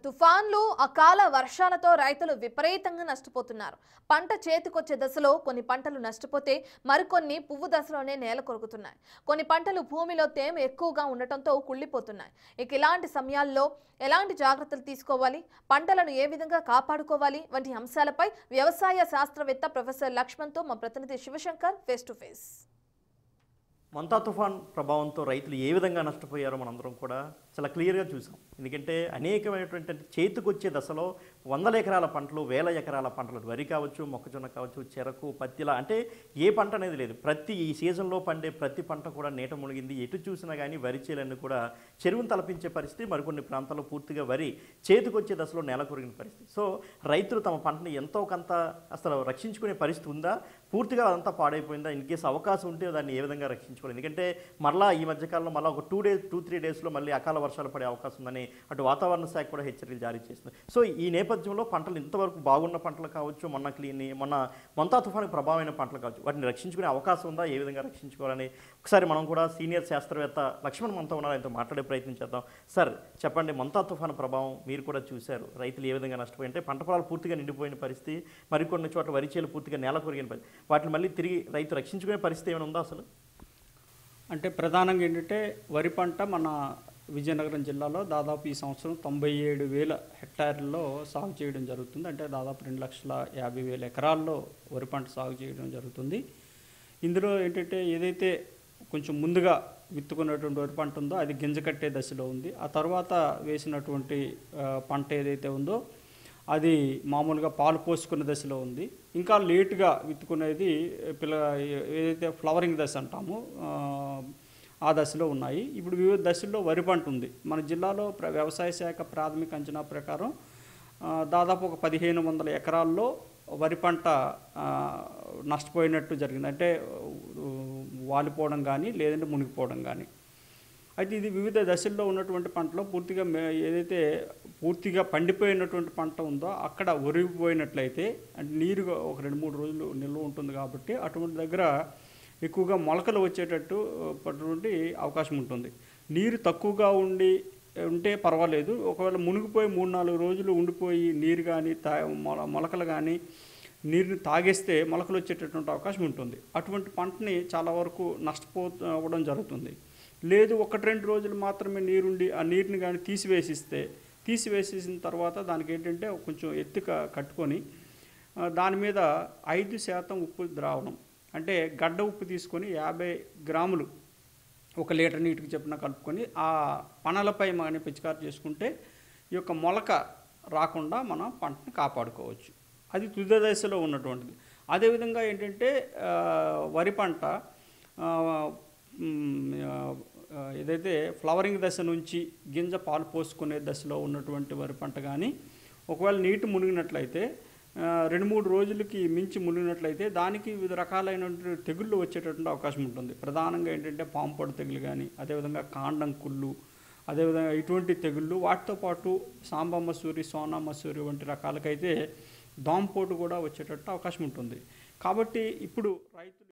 తుఫాన్లు అకాల వర్షాలతో రైతులు విపరీతంగా నష్టపోతున్నారు. పంట చేతికొచ్చే దశలో కొన్ని పంటలు నష్టపోతే మరికొన్ని పువ్వు దశలోనే నేల కొరుకుతున్నాయి. కొన్ని పంటలు భూమిలో తేమ ఎక్కువగా ఉండటంతో కుళ్ళిపోతున్నాయి. ఇలాంటి సమయాల్లో ఎలాంటి జాగ్రత్తలు తీసుకోవాలి, పంటలను ఏ విధంగా కాపాడుకోవాలి వంటి అంశాలపై వ్యవసాయ శాస్త్రవేత్త ప్రొఫెసర్ లక్ష్మణ్తో మా ప్రతినిధి శివశంకర్ ఫేస్ టు ఫేస్. మంతా తుఫాన్ ప్రభావంతో రైతులు ఏ విధంగా నష్టపోయారో మనందరం కూడా చాలా క్లియర్గా చూసాం. ఎందుకంటే అనేకమైనటువంటి చేతికొచ్చే దశలో వందల ఎకరాల పంటలు, వేల ఎకరాల పంటలు, వరి కావచ్చు, మొక్కజొన్న కావచ్చు, చెరకు, పత్తిలా అంటే ఏ పంట అనేది లేదు. ఈ సీజన్లో పండే ప్రతి పంట కూడా నీట మునిగింది. ఎటు చూసినా కానీ వరి చేలన్నీ కూడా చెరువును తలపించే పరిస్థితి. మరికొన్ని ప్రాంతాల్లో పూర్తిగా వరి చేతికొచ్చే దశలో నేల కొరిగిన పరిస్థితి. సో రైతులు తమ పంటని ఎంతో కొంత అసలు రక్షించుకునే పరిస్థితి ఉందా, పూర్తిగా అదంతా పాడైపోయిందా, ఇన్ కేసు అవకాశం ఉంటే దాన్ని ఏ విధంగా రక్షించుకోవాలి? ఎందుకంటే మళ్ళీ ఈ మధ్యకాలంలో మళ్ళీ ఒక 2-3 డేస్లో మళ్ళీ అకాల వర్షాలు పడే అవకాశం ఉందని అటు వాతావరణ శాఖ కూడా హెచ్చరికలు జారీ చేస్తుంది. సో ఈ నేపథ్యంలో పంటలు ఇంతవరకు బాగున్న పంటలు కావచ్చు, మొన్న మంతా తుఫాను ప్రభావమైన పంటలు కావచ్చు, వాటిని రక్షించుకునే అవకాశం ఉందా, ఏ విధంగా రక్షించుకోవాలని ఒకసారి మనం కూడా సీనియర్ శాస్త్రవేత్త లక్ష్మణ్ మనతో ఉన్నారు, ఆయనతో మాట్లాడే ప్రయత్నం చేద్దాం. సార్ చెప్పండి, మంతా తుఫాను ప్రభావం మీరు కూడా చూశారు. రైతులు ఏ విధంగా నష్టపోయి అంటే పంట పొలాలు పూర్తిగా నిండిపోయిన పరిస్థితి, మరికొన్ని చోట్ల వరి చేలు పూర్తిగా నేల కొరిగిన పరిస్థితి, వాటిని మళ్ళీ తిరిగి రైతు రక్షించుకునే పరిస్థితి ఏమైనా ఉందా అసలు? అంటే ప్రధానంగా ఏంటంటే వరి పంట మన విజయనగరం జిల్లాలో దాదాపు ఈ సంవత్సరం 97,000 హెక్టార్లలో సాగు చేయడం జరుగుతుంది. అంటే దాదాపు 2,50,000 ఎకరాల్లో వరి పంట సాగు చేయడం జరుగుతుంది. ఇందులో ఏంటంటే ఏదైతే కొంచెం ముందుగా విత్తుకున్నటువంటి వరి పంట ఉందో అది గింజ కట్టే దశలో ఉంది. ఆ తర్వాత వేసినటువంటి పంట ఏదైతే ఉందో అది మామూలుగా పాలు పోసుకున్న దశలో ఉంది. ఇంకా లేటుగా విత్తుకునేది ఏదైతే ఫ్లవరింగ్ దశ అంటామో ఆ దశలో ఉన్నాయి. ఇప్పుడు వివిధ దశల్లో వరి పంట ఉంది. మన జిల్లాలో వ్యవసాయ శాఖ ప్రాథమిక అంచనా ప్రకారం దాదాపు ఒక 1,500 ఎకరాల్లో వరి పంట నష్టపోయినట్టు జరిగింది. అంటే వాలిపోవడం కానీ లేదంటే మునిగిపోవడం కానీ. అయితే ఇది వివిధ దశల్లో ఉన్నటువంటి పంటలో ఏదైతే పూర్తిగా పండిపోయినటువంటి పంట ఉందో అక్కడ ఒరిగిపోయినట్లయితే, అంటే నీరు ఒక 2-3 రోజులు నిల్వ ఉంటుంది కాబట్టి అటువంటి దగ్గర ఎక్కువగా మొలకలు వచ్చేటట్టు పటువంటి అవకాశం ఉంటుంది. నీరు తక్కువగా ఉంటే పర్వాలేదు. ఒకవేళ మునిగిపోయి 3-4 రోజులు ఉండిపోయి నీరు కానీ మొలకలు కానీ నీరుని తాగేస్తే మొలకలు వచ్చేటటువంటి అవకాశం ఉంటుంది. అటువంటి పంటని చాలా వరకు నష్టపోవడం జరుగుతుంది. లేదు 1-2 రోజులు మాత్రమే నీరుండి ఆ నీరుని కానీ తీసివేసేసిన తర్వాత దానికి ఏంటంటే కొంచెం ఎత్తుగా కట్టుకొని దాని మీద 5% ఉప్పు ద్రావణం, అంటే గడ్డ ఉప్పు తీసుకొని 50 గ్రాములు 1 లీటర్ నీటికి చెప్పిన కలుపుకొని ఆ పనలపై మనం పిచికారి చేసుకుంటే ఈ యొక్క మొలక రాకుండా మనం పంటని కాపాడుకోవచ్చు. అది తుది దశలో ఉన్నటువంటిది. అదేవిధంగా ఏంటంటే వరి పంట ఏదైతే ఫ్లవరింగ్ దశ నుంచి గింజ పాలు పోసుకునే దశలో ఉన్నటువంటి వరి పంట కానీ ఒకవేళ నీటి మునిగినట్లయితే 2-3 రోజులకి మించి మునిగినట్లయితే దానికి వివిధ రకాలైనటువంటి తెగుళ్ళు వచ్చేటటువంటి అవకాశం ఉంటుంది. ప్రధానంగా ఏంటంటే పాంపొడ తెగులు కానీ, అదేవిధంగా కాండం కుళ్ళు, అదేవిధంగా ఇటువంటి తెగుళ్ళు, వాటితో పాటు సాంబ మసూరి, సోనా మసూరి వంటి రకాలకైతే దోమపోటు కూడా వచ్చేటట్టు అవకాశం ఉంటుంది. కాబట్టి ఇప్పుడు రైతులు